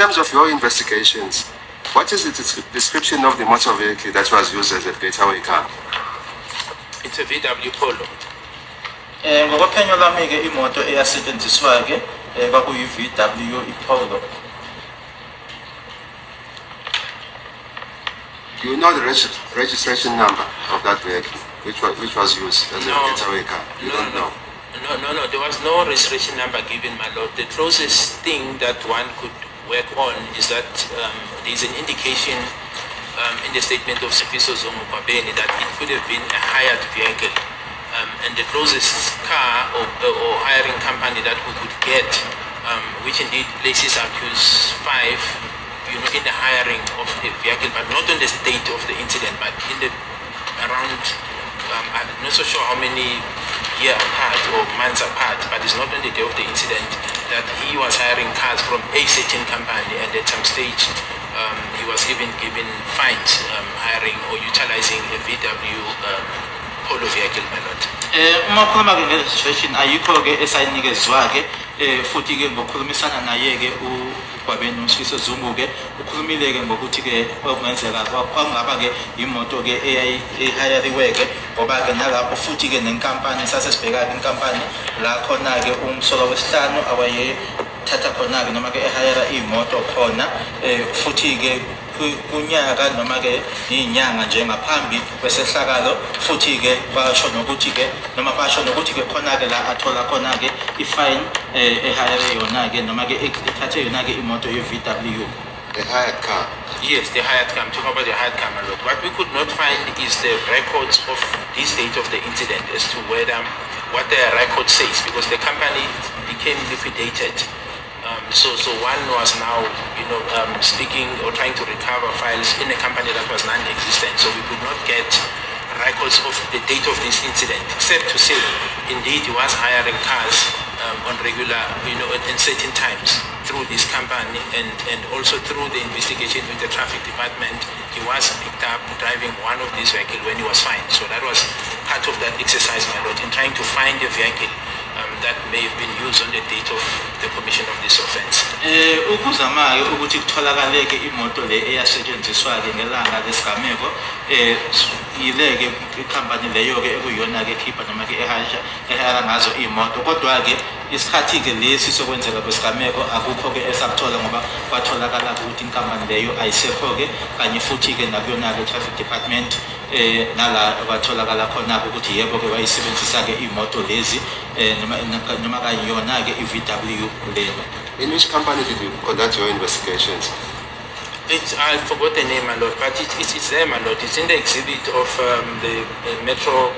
terms of your investigations, what is the description of the motor vehicle that was used as a getaway car? It's a VW Polo. Ngokophenyo lami ke imoto eyasetshenziswa ke kwakuyi VW Polo. Do you know the registration number of that vehicle, which was used as a getaway car? You don't know? No, there was no registration number given, my lord. The closest thing that one could work on is that there is an indication in the statement of Sifiso Zongo Kwabeni that it could have been a hired vehicle. And the closest car or hiring company that we could get, which indeed places accused 5, in the hiring of the vehicle, but not on the date of the incident, but in the around, I'm not so sure how many years apart or months apart, but it's not on the day of the incident, that he was hiring cars from a certain company, and at some stage he was even given fines hiring or utilizing a VW Polo vehicle, my lord. Uma ukhuluma ke nge-registration ayikho ke esayinikezwa ke futhi ke ngokukhulumisana naye ke uGwabeni uSifiso Zungu ke ukhulumile ke ngokuthi ke okungenzeka kwangaba ke imoto ke ehayariwe ke ngoba ke nalapho futhi ke nenkampani sasesibheka ke inkampani la khona ke umsolo wesihlanu awaye thatha khona ke noma ke ehayara imoto khona futhi ke kunyaka noma ke inyanga nje ngaphambi kwesehlakalo futhi ke basho nokuthi ke noma basho nokuthi ke khona ke la athola khona ke ifine ehayare yona ke noma ke ethathe yona ke imoto ye-VW. The hired car? Yes, the hired car. I'm talking about the hired car, my lord. What we could not find is the records of this date of the incident as to whether what the record says, because the company became liquidated. So one was now, speaking or trying to recover files in a company that was non-existent. So we could not get records of the date of this incident, except to say, indeed, he was hiring cars on regular, in certain times through this company, and also through the investigation with the traffic department, he was picked up driving one of these vehicles when he was fined. So that was part of that exercise, my lord, in trying to find a vehicle that may have been used on the date of the commission of this offense. Ukuzama ukuthi kutholakale ke imoto le eyasetshenziswa ke ngelanga lesigameko ileke icompany leyo ke ekuyona ke khipha noma ke ehayara ngazo imoto, kodwa ke isikhathi ke lesi sokwenzeka kwesigameko akukho ke esakuthola ngoba kwatholakala ukuthi inkampani leyo ayisekho ke kanye futhi ke nakuyona ke traffic department nala kwatholakala khona ukuthi yebo ke wayisebenzisa ke imoto lezi noma kayiyona ke iVW lena. In which company did you conduct your investigations? I forgot the name, my lord, but it's there, my lord. It's in the exhibit of the Metro,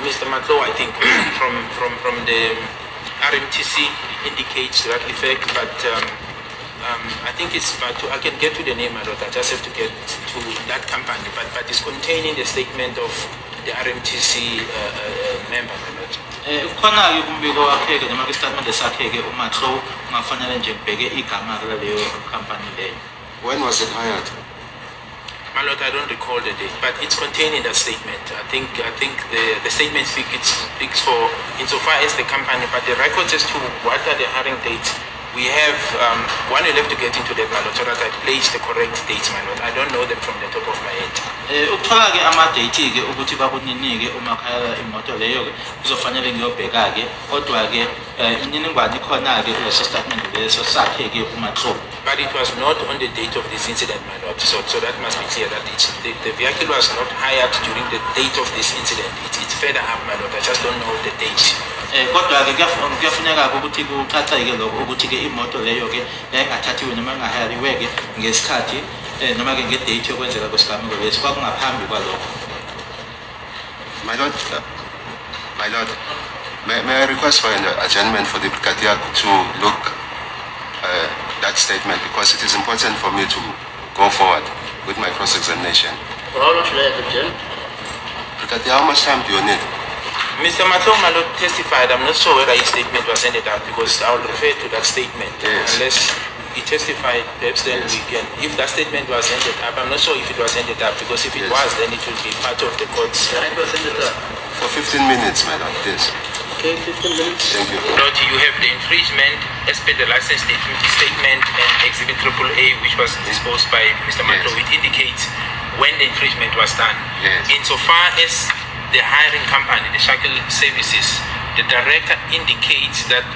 Mr. Matlo, I think, from the RMTC indicates that effect, but I think it's, but I can get to the name, my lord. I just have to get to that company, but it's contained in the statement of the RMTC member, my lord. Khona ke kumbiko wakhe ke noma ke statement sakhe ke uMatlo ungafanele nje kubheke igama leyo company leyo. When was it hired? My lord, I don't recall the date, but it's contained in that statement. I think the statement speaks for insofar as the company, but the records as to what are the hiring dates, we have one will have to get into that, my lord, so that I place the correct dates, my lord. I don't know them from the top of my head. Ukuthola ke ama-date ke ukuthi bakuninike uma khaya imoto leyo ke kuzofanele ngiyobheka ke, kodwa ke imininingwane ikhona ke kuleso statement leso sakhe ke uMatlo. But it was not on the date of this incident, my lord. So that must be clear that the vehicle was not hired during the date of this incident. It's further up, my lord. I just don't know the date. Kodwa ke kuyafuneka ukuthi kucaceke lokho ukuthi ke imoto leyo ke engathathiwe noma engahayariwe ke ngesikhathi noma ke ngedate yokwenzeka kwesigameko lesi kwakungaphambi kwalokho. My lord, may I request for an adjournment for the brigadier to look that statement, because it is important for me to go forward with my cross-examination. For how long should I adjourn? Brigadier, how much time do you need? Mr. Matlo, my lord, testified. I'm not sure whether his statement was ended up, because I will refer to that statement. Yes. Unless he testified, perhaps then we can. If that statement was ended up, I'm not sure if it was ended up, because if it was, then it will be part of the court's. Can I was ended up? For 15 minutes, my lord, yes. Okay, 15 minutes. Thank you. Lord, you have the infringement as per the license statement and Exhibit AAA, which was disposed by Mr. Matlo, Yes. which indicates when the infringement was done. Yes. Insofar as the hiring company, the Shackle Services, the director indicates that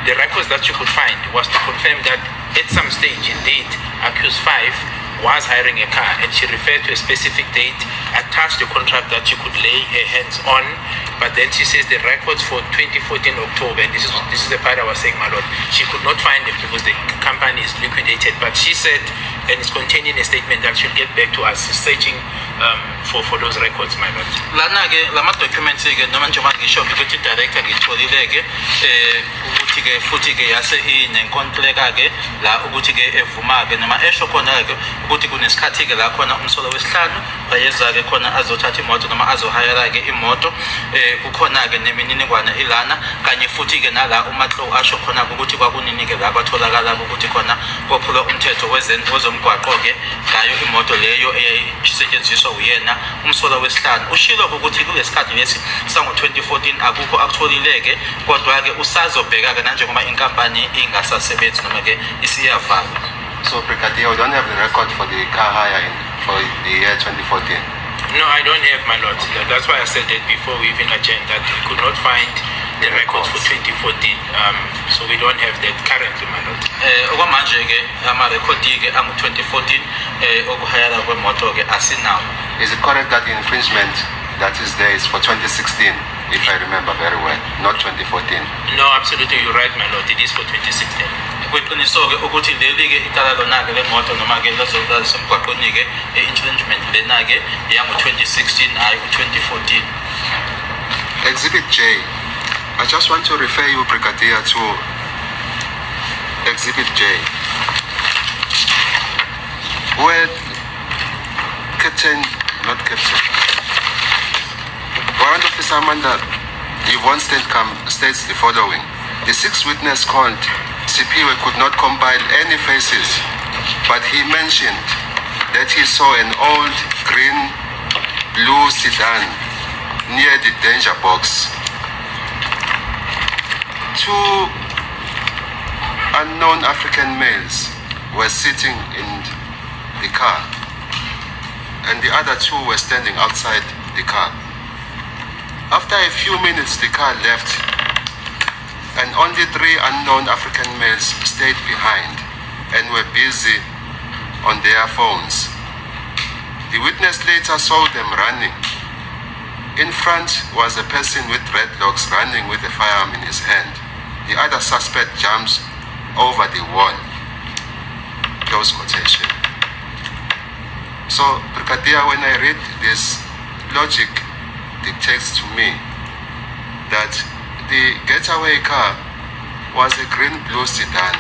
the records that she could find was to confirm that at some stage, indeed, accused 5 was hiring a car, and she referred to a specific date, attached the contract that she could lay her hands on, but then she says the records for 2014 October, and this is the part I was saying, my lord, she could not find them because the company is liquidated, but she said, and it's contained in a statement, that she'll get back to us searching for those records, my lord. Lana-ke lama documents-ke noma njengoba ngisho ukuthi director ngitholile-ke ukuthi-ke futhi-ke yase inenkontileka-ke la ukuthi-ke evuma-ke noma esho khona-ke ukuthi kunesikhathi-ke la khona umsolo wesihlanu wayeza-ke khona azothatha imoto noma azohayera-ke imoto kukhona-ke nemininingwane ilana kanye futhi-ke nala uMatlo asho khona-ke ukuthi kwakunini-ke la kwatholakala ukuthi khona kophula umthetho wezomgwaqo-ke ngayo imoto leyo eyayisetshenziswa uyena umsola wesihlanu ushilo ukuthi kulesikhathi lesi sango-2014 akukho akutholile-ke kodwa-ke usazobheka-ke nanjengoba inkampani ingasasebenzi noma-ke isiyavalwa. So, Brigadier, we don't have the record for the car hire for the year 2014. No, I don't have, my lord. That's why I said that before we even adjourned, that we could not find the records for 2014. So we don't have that currently, my lord. Okwamanje-ke amarekhodi-ke angu-2014 okuhayela kwemoto-ke asinawo. Is it correct that the infringement that is there is for 2016, if I remember very well, not 2014? No, absolutely, you're right, my lord. It is for 2016. Kweqiniso-ke ukuthi leli-ke icala lona-ke lemoto noma-ke lezomgwaqoni-ke infringement lena-ke yangu-2016 hayi u-2014. Exhibit J. I just want to refer you, Brigadier, to Exhibit J, where Warrant Officer Amanda Yvonne states the following. The sixth witness called, Sipiwe, could not compile any faces, but he mentioned that he saw an old green-blue sedan near the danger box. Two unknown African males were sitting in the car, and the other two were standing outside the car. After a few minutes, the car left, and only 3 unknown African males stayed behind and were busy on their phones. The witness later saw them running. In front was a person with dreadlocks running with a firearm in his hand. The other suspect jumps over the wall. Close quotation. So, Brigadier, when I read this, logic dictates to me that the getaway car was a green-blue sedan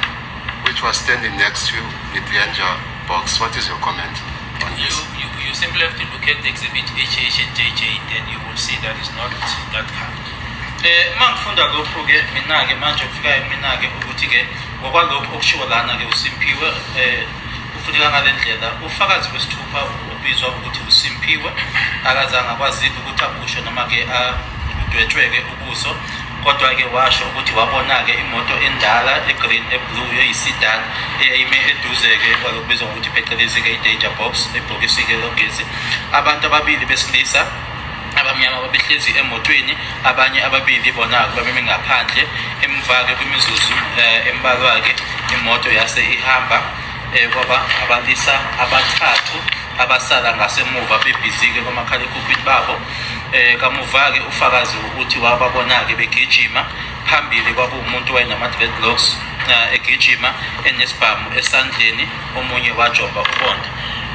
which was standing next to the danger box. What is your comment on this? You simply have to look at the exhibit HH and JJ, then you will see that it's not that car. Mangifunda lokhu-ke mina-ke manje kufika mina-ke ukuthi-ke ngokwalokhu okushiwo lana-ke uSimphiwe ufuneka ngale ndlela ufakazi wesithupha ubizwa ukuthi uSimphiwe akazange akwazile ukuthi akusho noma-ke udwetshwe-ke ubuso kodwa-ke washo ukuthi wabona-ke imoto endala egreen eblue eyisidani eyayime eduze-ke kwalokubizwa ngokuthi phecelezi-ke i-danger box ebhokisi-ke logesi abantu ababili besilisa abamnyama babehlezi emotweni abanye ababili bona-ke babeme ngaphandle emva-ke kwimizuzu embalwa-ke imoto yase ihamba kwaba abalisa abathathu abasala ngasemuva bebhizi-ke kwamakhalekhukhwini babo kamuva-ke ufakazi ukuthi wababona-ke begijima phambili kwaba umuntu wayenama-dreadlocks egijima enesibhamu esandleni omunye wajomba ubonda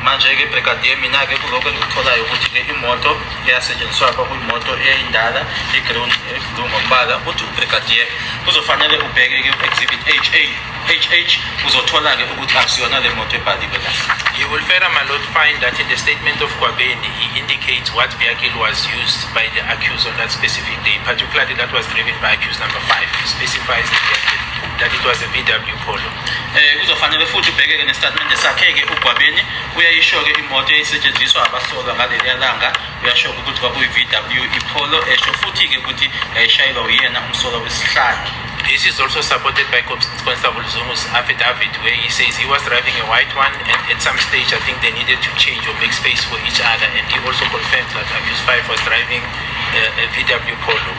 manje-ke brigadier mina-ke kulokho engikutholayo ukuthi-ke imoto eyasetshenziswa kwakuyimoto eyindala eblue ngombala uthi ubrigadier kuzofanele ubheke-ke u-exhibit HH uzothola-ke ukuthi akusiyona le moto ebhaliwe la. You will further, my lord, find that in the statement of Kwabeni, he indicates what vehicle was used by the accused on that specific day, particularly that was driven by accused number 5. He specifies the vehicle. that it was a VW Polo. Kuzofanele futhi ubheke-ke nestatement sakhe-ke uGwabeni uyayisho-ke imoto eyayisetshenziswa abasolwa ngaleliya langa uyasho-ke ukuthi kwakuyi-VW iPolo esho futhi-ke ukuthi yayishayelwa uyena umsolwa wesihlanu. This is also supported by Constable Zungu's affidavit, where he says he was driving a white one, and at some stage I think they needed to change or make space for each other, and he also confirmed that accused 5 was driving a VW Polo.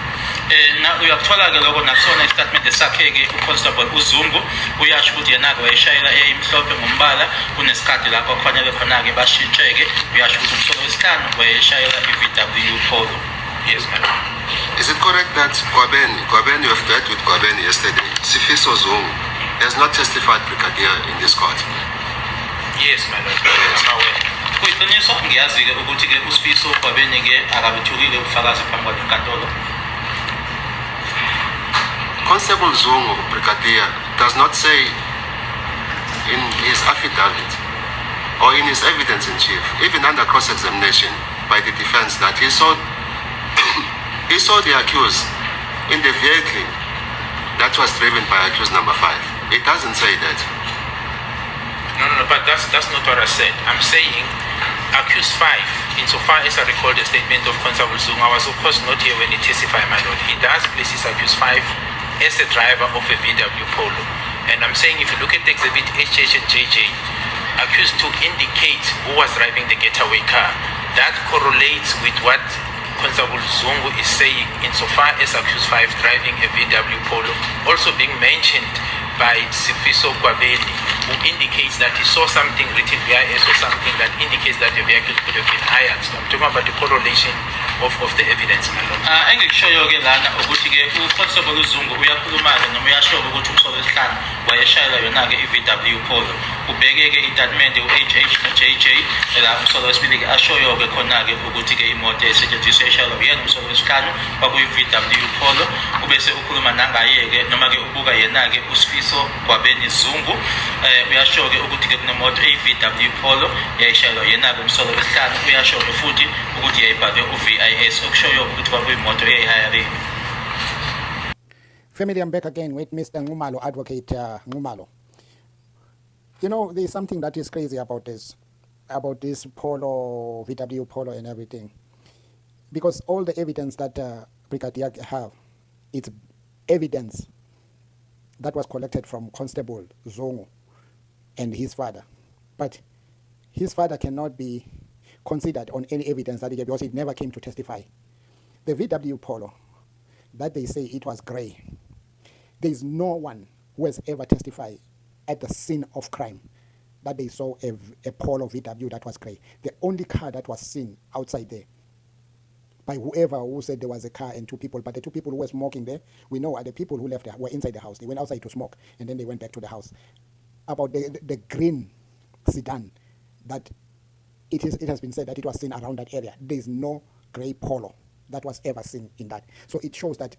Uyakuthola-ke lokho nakusona isitatimende sakhe-ke uConstable uZungu uyasho ukuthi yena-ke wayeshayela eyayimhlophe ngombala kunesikhathi lapho kufanele khona-ke bashintshe-ke uyasho ukuthi umsolwa wesihlanu wayeshayela i-VW Polo. Yes, madam. Is it correct that Gwabeni, you have dealt with Gwabeni yesterday, Sifiso Zungu, has not testified brigadier in this court? Yes, my lord. I'm aware. Kuyiqiniso ngiyazi-ke ukuthi-ke uSifiso Gwabeni-ke akabethulile ubufakazi phambi kwalenkantolo. Constable Zungu, brigadier, does not say in his affidavit or in his evidence in chief, even under cross-examination by the defense, that he saw the accused in the vehicle that was driven by accused number 5. It doesn't say that. No, but that's not what I said. I'm saying accused 5, insofar as I recall the statement of Constable Zungu, I was of course not here when he testified, my lord. He does place his accused 5 as a driver of a VW Polo. And I'm saying if you look at the exhibit HH and JJ, accused to indicate who was driving the getaway car, that correlates with what Constable Zungu is saying insofar as accused 5 driving a VW Polo, also being mentioned by Sifiso Gwabeni, who indicates that he saw something written VIS or something that indicates that the vehicle could have been hired. So I'm talking about the correlation of the evidence, my lord. Engikushoyo-ke lana ukuthi-ke uConstable uZungu uyakhuluma-ke noma uyasho-ke ukuthi umsolwa wesihlanu wayeshayela yona-ke i-VW Polo. Ubheke-ke itatimende u-HH no-JJ la umsolwa wesibili-ke ashoyo-ke khona-ke ukuthi-ke imoto esetshenziswa eshayelwa uyena umsolwa wesihlanu kwakuyi-VW Polo. Ubese ukhuluma nangaye-ke noma-ke ubuka yena-ke uSifiso Gwabeni Zungu uyasho-ke ukuthi-ke kunemoto eyi-VW Polo yayishayelwa yena-ke umsolwa wesihlanu. Uyasho-ke futhi ukuthi yayibhalwe u-VIS okushoyo ukuthi kwakuyimoto eyayihayariwe. Family, I'm back again with Mr. NXUMALO, Advocate NXUMALO. You know, there's something that is crazy about this Polo, VW Polo and everything. Because all the evidence that Brigadier have, it's evidence that was collected from Constable Zungu and his father. But his father cannot be considered on any evidence that he gave because it never came to testify. The VW Polo, that they say it was grey, there is no one who has ever testified at the scene of crime that they saw a Polo VW that was grey. The only car that was seen outside there by whoever who said there was a car and 2 people, but the 2 people who were smoking there, we know are the people who left were inside the house. They went outside to smoke and then they went back to the house. About the green sedan, that it has been said that it was seen around that area. There is no grey Polo that was ever seen in that. So it shows that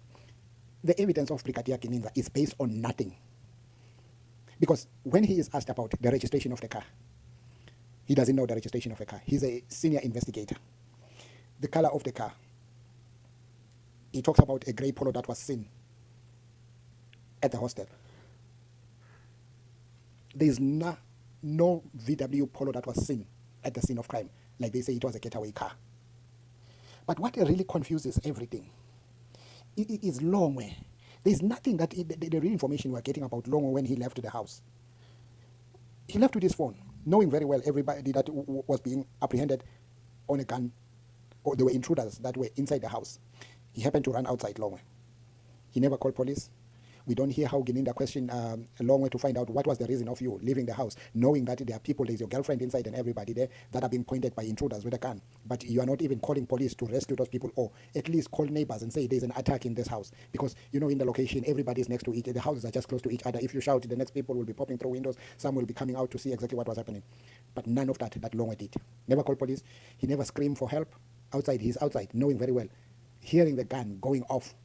the evidence of Brigadier GININDA is based on nothing. Because when he is asked about the registration of the car, he doesn't know the registration of the car. He's a senior investigator. The color of the car, he talks about a grey Polo that was seen at the hostel. There is no VW Polo that was seen at the scene of crime, like they say it was a getaway car. But what really confuses everything is Longwe. There's nothing that the real information we're getting about Longwe when he left the house. He left with his phone, knowing very well everybody that was being apprehended on a gun, or there were intruders that were inside the house. He happened to run outside Longwe. He never called police. We don't hear how GININDA questioned Longwe to find out what was the reason of you leaving the house, knowing that there are people, there's your girlfriend inside and everybody there that are being pointed by intruders with a gun. But you are not even calling police to rescue those people, or at least call neighbors and say there's an attack in this house. Because, you know, in the location, everybody's next to each other. The houses are just close to each other. If you shout, the next people will be popping through windows. Some will be coming out to see exactly what was happening. But none of that Longwe did. Never called police. He never screamed for help. Outside, he's outside, knowing very well. Hearing the gun going off,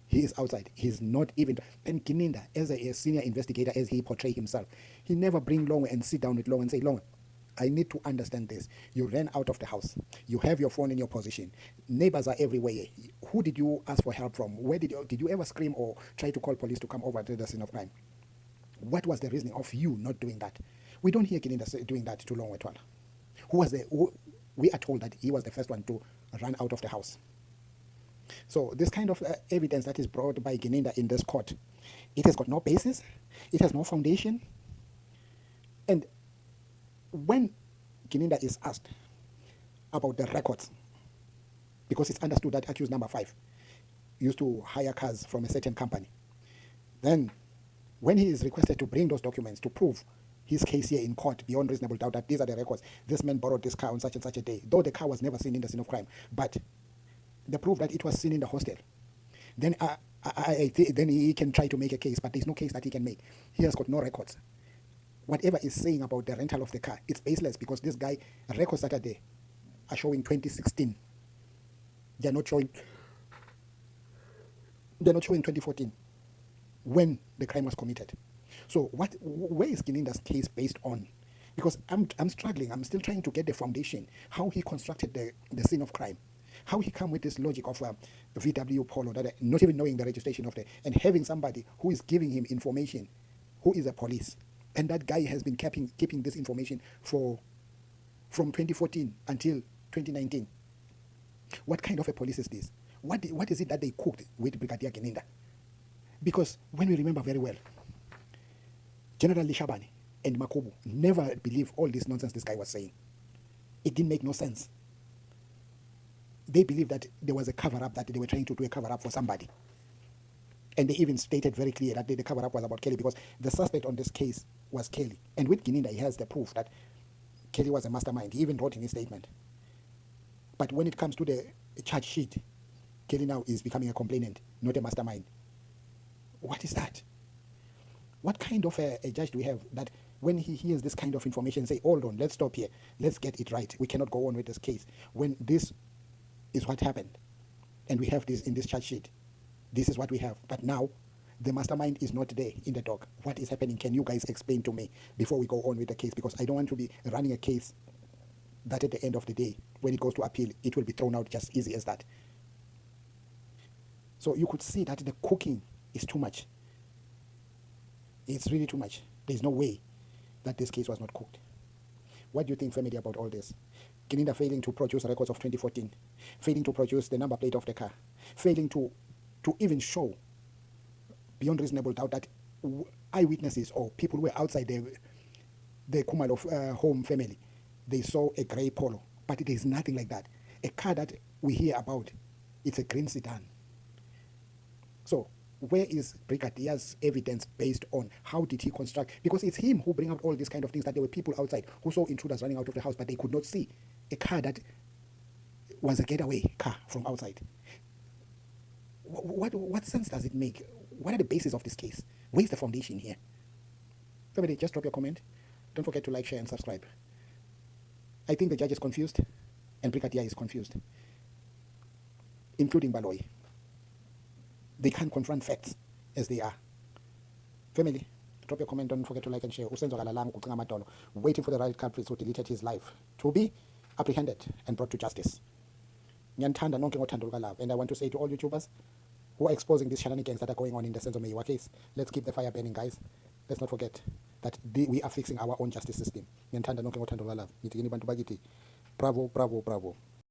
he is outside. He's not even. And GININDA, as a senior investigator, as he portrayed himself, he never bring Longwe and sit down with Longwe and say, Longwe, I need to understand this. You ran out of the house. You have your phone in your position. Neighbors are everywhere. Who did you ask for help from? Where did you ever scream or try to call police to come over to the scene of crime? What was the reasoning of you not doing that? We don't hear Gininda doing that to Longwetwala. We are told that he was the first one to run out of the house. So this kind of evidence that is brought by Gininda in this court, it has got no basis, it has no foundation. And when Gininda is asked about the records, because it's understood that accused number 5 used to hire cars from a certain company, then when he is requested to bring those documents to prove his case here in court beyond reasonable doubt that these are the records, this man borrowed this car on such and such a day, though the car was never seen in the scene of crime, but the proof that it was seen in the hostel, then then he can try to make a case, but there's no case that he can make. He has got no records. Whatever is saying about the rental of the car, it's baseless, because this guy, records that are there are showing 2016. They're not showing 2014 when the crime was committed. So where is Gininda's case based on? Because I'm struggling. I'm still trying to get the foundation, how he constructed the scene of crime, how he come with this logic of VW Polo, that not even knowing the registration of and having somebody who is giving him information, who is a police, and that guy has been keeping this information from 2014 until 2019. What kind of a police is this? What is it that they cooked with Brigadier Gininda? Because when we remember very well, General Lishabane and Makubu never believed all this nonsense this guy was saying. It didn't make no sense. They believed that there was a cover-up, that they were trying to do a cover-up for somebody. And they even stated very clear that the cover-up was about Kelly, because the suspect on this case was Kelly. And with Gininda, he has the proof that Kelly was a mastermind. He even wrote in his statement. But when it comes to the charge sheet, Kelly now is becoming a complainant, not a mastermind. What is that? What kind of a judge do we have that when he hears this kind of information, say, hold on, let's stop here, let's get it right, we cannot go on with this case, when this is what happened, and we have this in this charge sheet, this is what we have, but now the mastermind is not there in the dock. What is happening? Can you guys explain to me before we go on with the case? Because I don't want to be running a case that at the end of the day, when it goes to appeal, it will be thrown out just easy as that. So you could see that the cooking is too much. It's really too much. There's no way that this case was not cooked. What do you think, family, about all this? Gininda failing to produce records of 2014, failing to produce the number plate of the car, failing to even beyond reasonable doubt that eyewitnesses or people who were outside the Khumalo home family, they saw a grey Polo, but it is nothing like that. A car that we hear about, it's a green sedan. So where is Brigadier's evidence based on? How did he construct? Because it's him who bring out all these kind of things, that there were people outside who saw intruders running out of the house, but they could not see a car that was a getaway car from outside. What sense does it make? What are the basis of this case? Where's the foundation here? Family, just drop your comment. Don't forget to like, share, and subscribe. I think the judge is confused, and Brigadier is confused, including Baloyi. They can't confront facts as they are. Family, drop your comment. Don't forget to like and share. Waiting for the right culprits who deleted his life to be apprehended and brought to justice. And I want to say to all YouTubers who are exposing these shenanigans that are going on in the Senzo Meyiwa case, let's keep the fire burning, guys. Let's not forget that we are fixing our own justice system. Bravo, bravo, bravo.